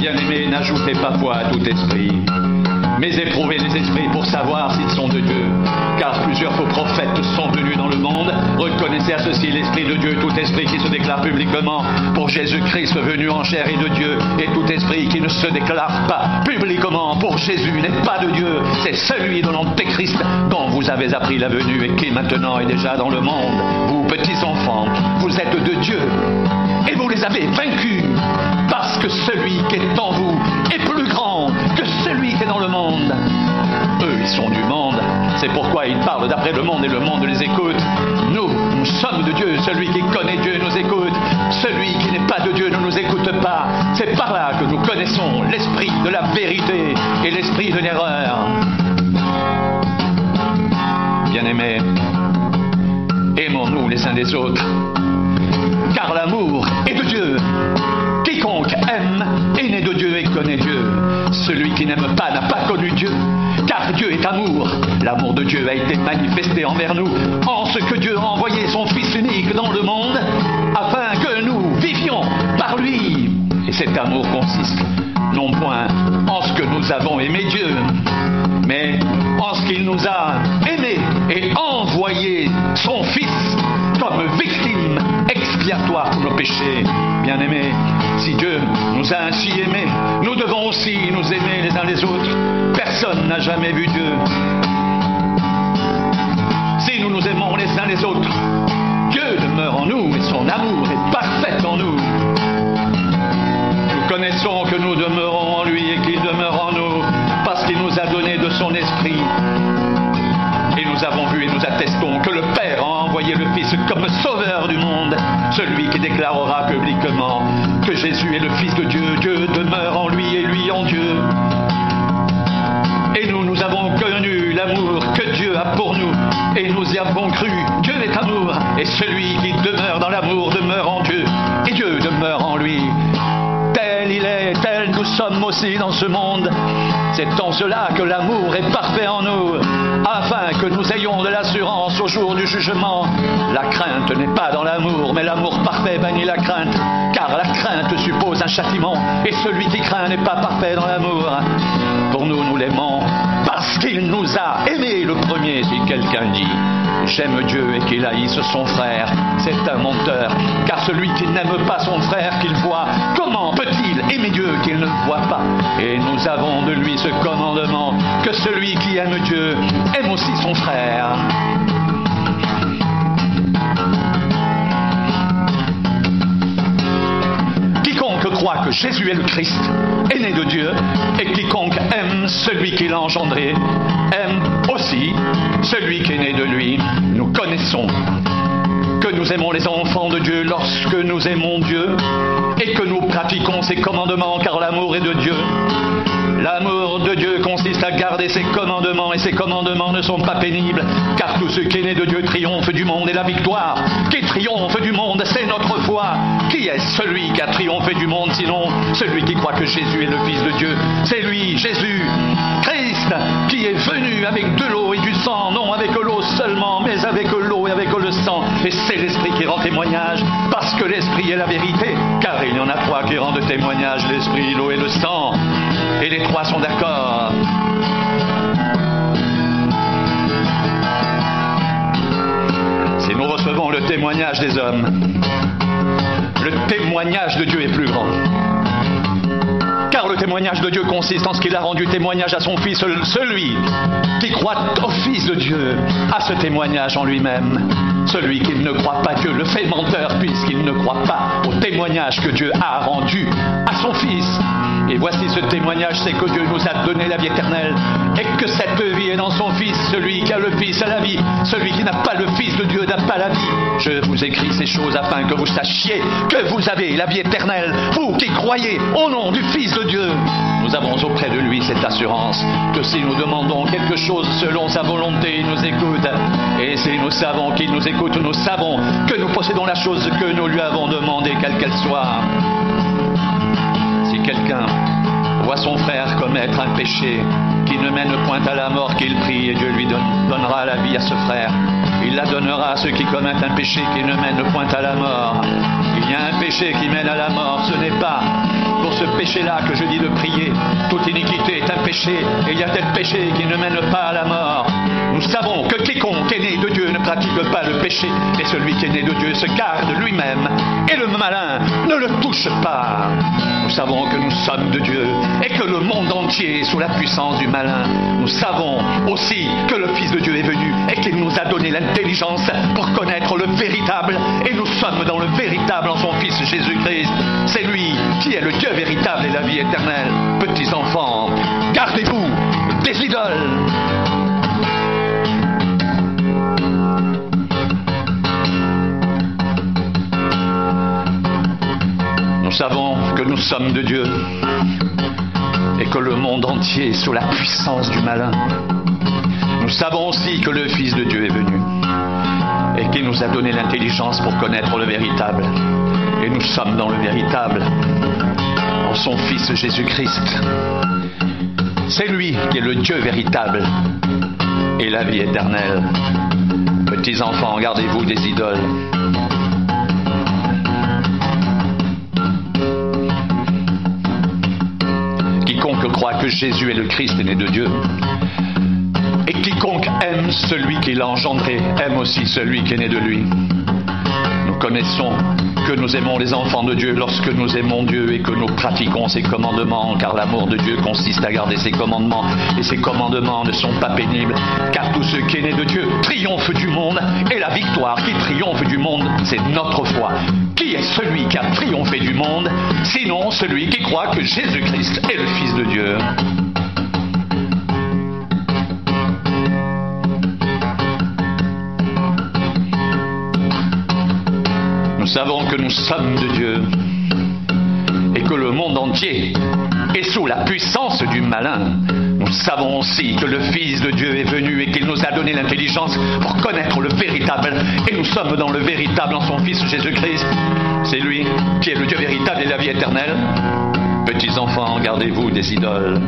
Bien-aimés, n'ajoutez pas foi à tout esprit, mais éprouvez les esprits pour savoir s'ils sont de Dieu. Car plusieurs faux prophètes sont venus dans le monde. Reconnaissez à ceci l'Esprit de Dieu, tout esprit qui se déclare publiquement pour Jésus-Christ venu en chair et de Dieu, et tout esprit qui ne se déclare pas publiquement pour Jésus n'est pas de Dieu. C'est celui de l'Antéchrist dont vous avez appris la venue et qui maintenant est déjà dans le monde. Vous, petits enfants, vous êtes de Dieu et vous les avez vaincus, parce que celui qui est en vous est plus grand que celui qui est dans le monde. Eux, ils sont du monde, c'est pourquoi ils parlent d'après le monde et le monde les écoute. Nous sommes de Dieu, celui qui connaît Dieu nous écoute, celui qui n'est pas de Dieu ne nous écoute pas. C'est par là que nous connaissons l'esprit de la vérité et l'esprit de l'erreur. Bien-aimés, aimons-nous les uns des autres, car l'amour est de Dieu. Quiconque aime est né de Dieu et connaît Dieu. Celui qui n'aime pas n'a pas connu Dieu, car Dieu est amour. L'amour de Dieu a été manifesté envers nous, en ce que Dieu a envoyé son Fils unique dans le monde, afin que nous vivions par lui. Et cet amour consiste non point en ce que nous avons aimé Dieu, mais en ce qu'il nous a aimés et envoyé son Fils comme victime expiatoire pour nos péchés. Bien-aimés, si Dieu nous a ainsi aimés, nous devons aussi nous aimer les uns les autres. Personne n'a jamais vu Dieu. Si nous nous aimons les uns les autres, Dieu demeure en nous et son amour est parfait en nous. Nous connaissons que nous demeurons en lui et qu'il demeure en nous parce qu'il nous a donné de son esprit. Et nous avons vu et nous attestons que le Père a envoyé le Fils comme sauveur du monde, celui qui déclarera publiquement que Jésus est le Fils de Dieu. Dieu demeure en lui et lui en Dieu. Et nous avons connu l'amour que Dieu a pour nous et nous y avons cru. Dieu est amour et celui qui demeure dans l'amour demeure en Dieu et Dieu demeure en lui. Tel il est, tel nous sommes aussi dans ce monde. C'est en cela que l'amour est parfait en nous, afin que nous ayons de l'assurance au jour du jugement. La crainte n'est pas dans l'amour, mais l'amour parfait bannit la crainte, car la crainte suppose un châtiment, et celui qui craint n'est pas parfait dans l'amour. Pour nous, nous l'aimons, parce qu'il nous a aimés le premier. Si quelqu'un dit « J'aime Dieu » et qu'il haïsse son frère, c'est un menteur, car celui qui n'aime pas son frère qu'il voit, comment peut-il aimer Dieu qu'il ne voit pas? Et nous avons de lui ce commandement, que celui qui aime Dieu aime aussi son frère. Quiconque croit que Jésus est le Christ est né de Dieu, et quiconque aime celui qui l'a engendré aime aussi celui qui est né de lui. Nous connaissons que nous aimons les enfants de Dieu lorsque nous aimons Dieu et que nous pratiquons ses commandements, car l'amour est de Dieu. L'amour de Dieu consiste à garder ses commandements, et ses commandements ne sont pas pénibles, car tout ce qui est né de Dieu triomphe du monde, et la victoire qui triomphe du monde, c'est notre foi. Qui est celui qui a triomphé du monde, sinon celui qui croit que Jésus est le Fils de Dieu? C'est lui, Jésus, Christ, qui est venu avec de l'eau et du sang, non avec l'eau seulement, mais avec l'eau et avec le sang. Et c'est l'Esprit qui rend témoignage, parce que l'Esprit est la vérité, car il y en a trois qui rendent témoignage, l'Esprit, l'eau et le sang. Et les trois sont d'accord. Si nous recevons le témoignage des hommes, le témoignage de Dieu est plus grand. Car le témoignage de Dieu consiste en ce qu'il a rendu témoignage à son Fils. Celui qui croit au Fils de Dieu a ce témoignage en lui-même. Celui qui ne croit pas Dieu le fait menteur, puisqu'il ne croit pas au témoignage que Dieu a rendu à son Fils. Et voici ce témoignage, c'est que Dieu nous a donné la vie éternelle, et que cette vie est dans son Fils. Celui qui a le Fils a la vie, celui qui n'a pas le Fils de Dieu n'a pas la vie. Je vous écris ces choses afin que vous sachiez que vous avez la vie éternelle, vous qui croyez au nom du Fils de Dieu. Nous avons auprès de lui cette assurance, que si nous demandons quelque chose selon sa volonté, il nous écoute. Et si nous savons qu'il nous écoute, nous savons que nous possédons la chose que nous lui avons demandée, quelle qu'elle soit. Si quelqu'un voit son frère commettre un péché qui ne mène point à la mort, qu'il prie, et Dieu lui donnera la vie à ce frère. Il la donnera à ceux qui commettent un péché qui ne mène point à la mort. Il y a un péché qui mène à la mort, ce n'est pas pour ce péché-là que je dis de prier. Toute iniquité est un péché, et il y a tel péché qui ne mène pas à la mort. Nous savons que quiconque est né de Dieu ne pratique pas le péché, et celui qui est né de Dieu se garde lui-même, et le malin ne le touche pas. Nous savons que nous sommes de Dieu, et que le monde entier est sous la puissance du malin. Nous savons aussi que le Fils de Dieu est venu, et qu'il nous a donné l'intelligence pour connaître le véritable, et nous sommes dans le véritable en son Fils Jésus-Christ. C'est lui qui est le Dieu véritable et la vie éternelle. Petits enfants, gardez-vous des idoles. Nous savons que nous sommes de Dieu et que le monde entier est sous la puissance du malin. Nous savons aussi que le Fils de Dieu est venu et qu'il nous a donné l'intelligence pour connaître le véritable. Et nous sommes dans le véritable, en son Fils Jésus-Christ. C'est lui qui est le Dieu véritable et la vie éternelle. Petits enfants, gardez-vous des idoles. Quiconque croit que Jésus est le Christ est né de Dieu. Et quiconque aime celui qui l'a engendré, aime aussi celui qui est né de lui. Nous connaissons que nous aimons les enfants de Dieu lorsque nous aimons Dieu et que nous pratiquons ses commandements, car l'amour de Dieu consiste à garder ses commandements, et ses commandements ne sont pas pénibles, car tout ce qui est né de Dieu triomphe du monde, et la victoire qui triomphe du monde, c'est notre foi. Qui est celui qui a triomphé du monde, sinon celui qui croit que Jésus-Christ est le Fils de Dieu? Nous savons que nous sommes de Dieu et que le monde entier est sous la puissance du malin. Nous savons aussi que le Fils de Dieu est venu et qu'il nous a donné l'intelligence pour connaître le véritable. Et nous sommes dans le véritable en son Fils Jésus-Christ. C'est lui qui est le Dieu véritable et la vie éternelle. Petits enfants, gardez-vous des idoles.